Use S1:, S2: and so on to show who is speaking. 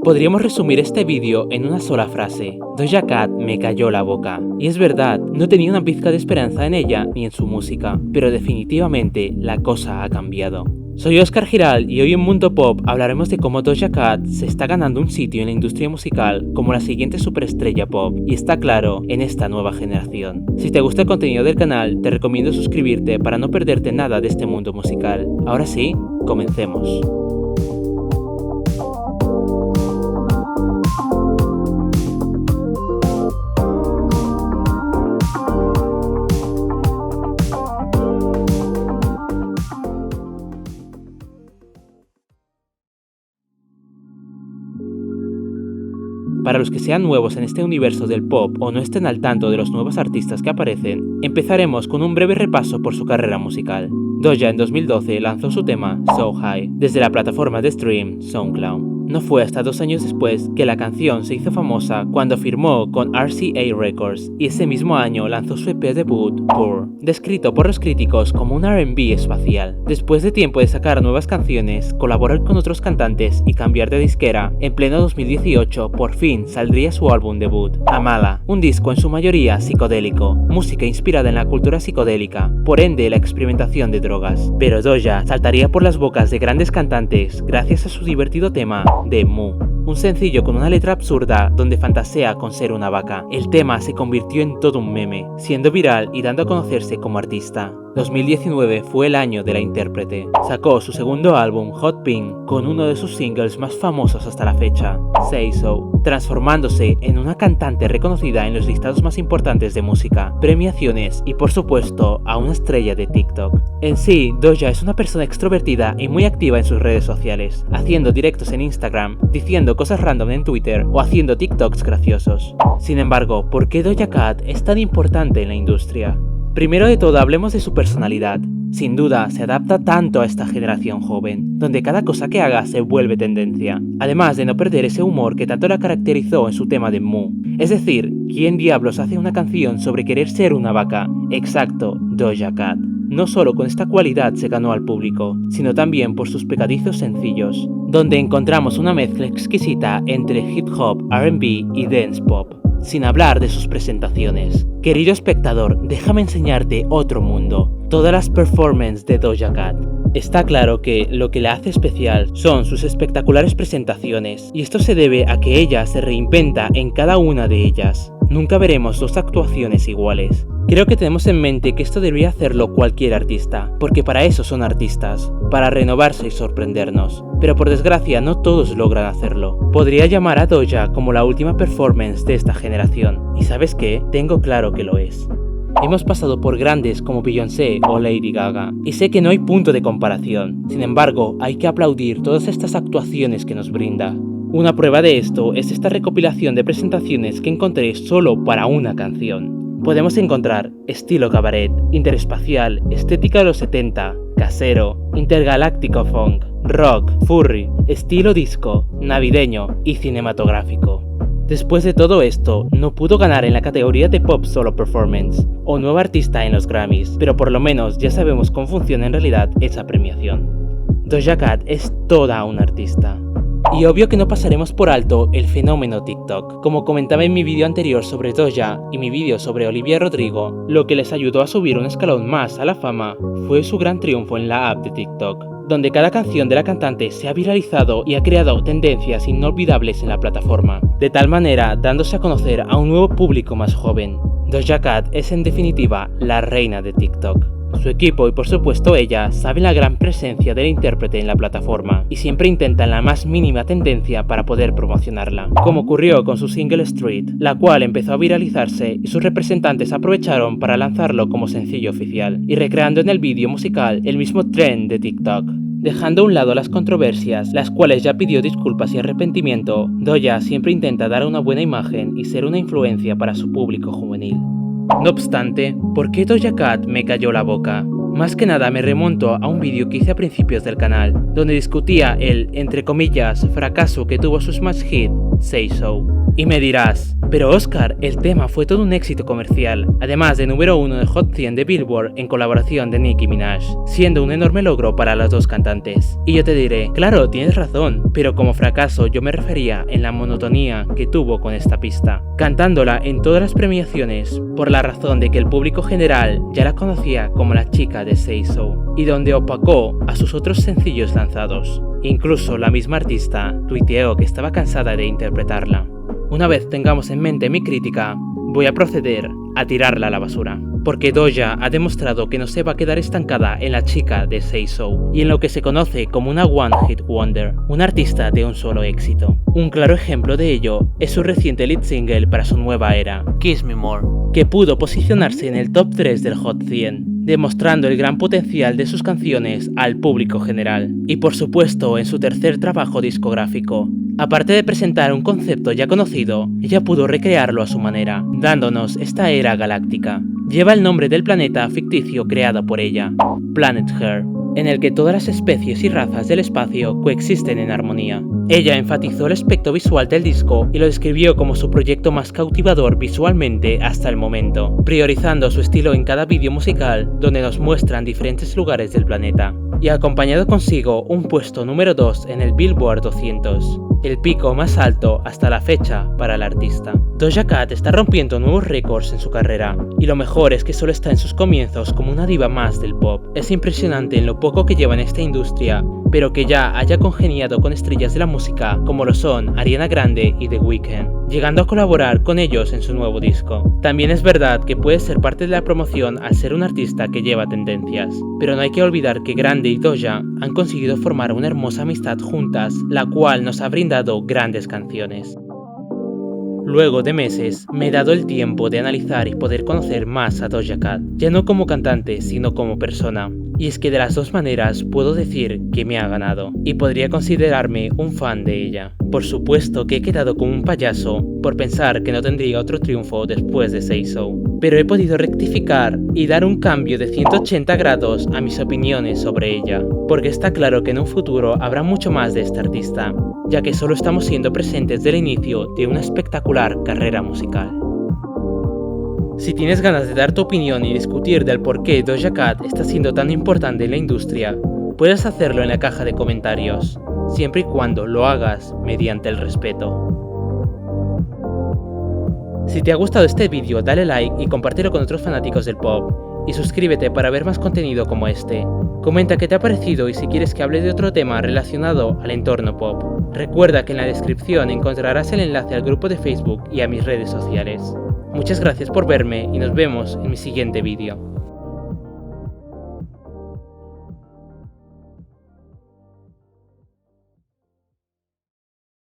S1: Podríamos resumir este vídeo en una sola frase: Doja Cat me cayó la boca. Y es verdad, no tenía una pizca de esperanza en ella ni en su música, pero definitivamente la cosa ha cambiado. Soy Oscar Giral y hoy en Mundo Pop hablaremos de cómo Doja Cat se está ganando un sitio en la industria musical como la siguiente superestrella pop, y está claro, en esta nueva generación. Si te gusta el contenido del canal, te recomiendo suscribirte para no perderte nada de este mundo musical. Ahora sí, comencemos. Para los que sean nuevos en este universo del pop o no estén al tanto de los nuevos artistas que aparecen, empezaremos con un breve repaso por su carrera musical. Doja en 2012 lanzó su tema So High desde la plataforma de stream SoundCloud. No fue hasta 2 años después que la canción se hizo famosa cuando firmó con RCA Records, y ese mismo año lanzó su EP debut, Purr, descrito por los críticos como un R&B espacial. Después de tiempo de sacar nuevas canciones, colaborar con otros cantantes y cambiar de disquera, en pleno 2018 por fin saldría su álbum debut, Amala, un disco en su mayoría psicodélico, música inspirada en la cultura psicodélica, por ende la experimentación de drogas. Pero Doja saltaría por las bocas de grandes cantantes gracias a su divertido tema de Moo, un sencillo con una letra absurda donde fantasea con ser una vaca. El tema se convirtió en todo un meme, siendo viral y dando a conocerse como artista. 2019 fue el año de la intérprete. Sacó su segundo álbum, Hot Pink, con uno de sus singles más famosos hasta la fecha, Say So, transformándose en una cantante reconocida en los listados más importantes de música, premiaciones y por supuesto a una estrella de TikTok. En sí, Doja es una persona extrovertida y muy activa en sus redes sociales, haciendo directos en Instagram, diciendo cosas random en Twitter o haciendo TikToks graciosos. Sin embargo, ¿por qué Doja Cat es tan importante en la industria? Primero de todo, hablemos de su personalidad. Sin duda, se adapta tanto a esta generación joven, donde cada cosa que haga se vuelve tendencia, además de no perder ese humor que tanto la caracterizó en su tema de Moo. Es decir, ¿quién diablos hace una canción sobre querer ser una vaca? Exacto, Doja Cat. No solo con esta cualidad se ganó al público, sino también por sus pegadizos sencillos, donde encontramos una mezcla exquisita entre hip hop, R&B y dance pop. Sin hablar de sus presentaciones. Querido espectador, déjame enseñarte otro mundo. Todas las performances de Doja Cat. Está claro que lo que la hace especial son sus espectaculares presentaciones, y esto se debe a que ella se reinventa en cada una de ellas. Nunca veremos 2 actuaciones iguales. Creo que tenemos en mente que esto debería hacerlo cualquier artista, porque para eso son artistas, para renovarse y sorprendernos. Pero por desgracia no todos logran hacerlo. Podría llamar a Doja como la última performance de esta generación, y ¿sabes qué? Tengo claro que lo es. Hemos pasado por grandes como Beyoncé o Lady Gaga, y sé que no hay punto de comparación. Sin embargo, hay que aplaudir todas estas actuaciones que nos brinda. Una prueba de esto es esta recopilación de presentaciones que encontré solo para una canción. Podemos encontrar estilo cabaret, interespacial, estética de los 70, casero, intergaláctico funk, rock, furry, estilo disco, navideño y cinematográfico. Después de todo esto, no pudo ganar en la categoría de Pop Solo Performance o Nueva Artista en los Grammys, pero por lo menos ya sabemos cómo funciona en realidad esa premiación. Doja Cat es toda una artista. Y obvio que no pasaremos por alto el fenómeno TikTok. Como comentaba en mi vídeo anterior sobre Doja y mi vídeo sobre Olivia Rodrigo, lo que les ayudó a subir un escalón más a la fama fue su gran triunfo en la app de TikTok, donde cada canción de la cantante se ha viralizado y ha creado tendencias inolvidables en la plataforma, de tal manera dándose a conocer a un nuevo público más joven. Doja Cat es en definitiva la reina de TikTok. Su equipo y por supuesto ella saben la gran presencia del intérprete en la plataforma y siempre intentan la más mínima tendencia para poder promocionarla, como ocurrió con su single Street, la cual empezó a viralizarse y sus representantes aprovecharon para lanzarlo como sencillo oficial y recreando en el vídeo musical el mismo trend de TikTok. Dejando a un lado las controversias, las cuales ya pidió disculpas y arrepentimiento, Doja siempre intenta dar una buena imagen y ser una influencia para su público juvenil. No obstante, ¿por qué Doja Cat me cayó la boca? Más que nada me remonto a un vídeo que hice a principios del canal, donde discutía el, entre comillas, fracaso que tuvo su smash hit, Say So. Y me dirás, pero Oscar, el tema fue todo un éxito comercial, además de número 1 del Hot 100 de Billboard en colaboración de Nicki Minaj, siendo un enorme logro para las dos cantantes. Y yo te diré, claro, tienes razón, pero como fracaso yo me refería en la monotonía que tuvo con esta pista, cantándola en todas las premiaciones, por la razón de que el público general ya la conocía como la chica de Say So, y donde opacó a sus otros sencillos lanzados. Incluso la misma artista tuiteó que estaba cansada de interpretarla. Una vez tengamos en mente mi crítica, voy a proceder a tirarla a la basura, porque Doja ha demostrado que no se va a quedar estancada en la chica de Say So, y en lo que se conoce como una One Hit Wonder, una artista de un solo éxito. Un claro ejemplo de ello es su reciente lead single para su nueva era, Kiss Me More, que pudo posicionarse en el top 3 del Hot 100, demostrando el gran potencial de sus canciones al público general, y por supuesto en su tercer trabajo discográfico. Aparte de presentar un concepto ya conocido, ella pudo recrearlo a su manera, dándonos esta era galáctica. Lleva el nombre del planeta ficticio creado por ella, Planet Her, en el que todas las especies y razas del espacio coexisten en armonía. Ella enfatizó el aspecto visual del disco y lo describió como su proyecto más cautivador visualmente hasta el momento, priorizando su estilo en cada vídeo musical donde nos muestran diferentes lugares del planeta, y ha acompañado consigo un puesto número 2 en el Billboard 200, el pico más alto hasta la fecha para el artista. Doja Cat está rompiendo nuevos récords en su carrera, y lo mejor es que solo está en sus comienzos como una diva más del pop. Es impresionante en lo poco que lleva en esta industria, pero que ya haya congeniado con estrellas de la música como lo son Ariana Grande y The Weeknd, llegando a colaborar con ellos en su nuevo disco. También es verdad que puede ser parte de la promoción al ser un artista que lleva tendencias, pero no hay que olvidar que Grande y Doja han conseguido formar una hermosa amistad juntas, la cual nos ha brindado grandes canciones. Luego de meses, me he dado el tiempo de analizar y poder conocer más a Doja Cat, ya no como cantante, sino como persona. Y es que de las dos maneras puedo decir que me ha ganado, y podría considerarme un fan de ella. Por supuesto que he quedado como un payaso por pensar que no tendría otro triunfo después de Say So, pero he podido rectificar y dar un cambio de 180 grados a mis opiniones sobre ella, porque está claro que en un futuro habrá mucho más de esta artista, ya que solo estamos siendo presentes del inicio de una espectacular carrera musical. Si tienes ganas de dar tu opinión y discutir del por qué Doja Cat está siendo tan importante en la industria, puedes hacerlo en la caja de comentarios, siempre y cuando lo hagas mediante el respeto. Si te ha gustado este vídeo, dale like y compártelo con otros fanáticos del pop, y suscríbete para ver más contenido como este. Comenta qué te ha parecido y si quieres que hable de otro tema relacionado al entorno pop. Recuerda que en la descripción encontrarás el enlace al grupo de Facebook y a mis redes sociales. Muchas gracias por verme y nos vemos en mi siguiente vídeo.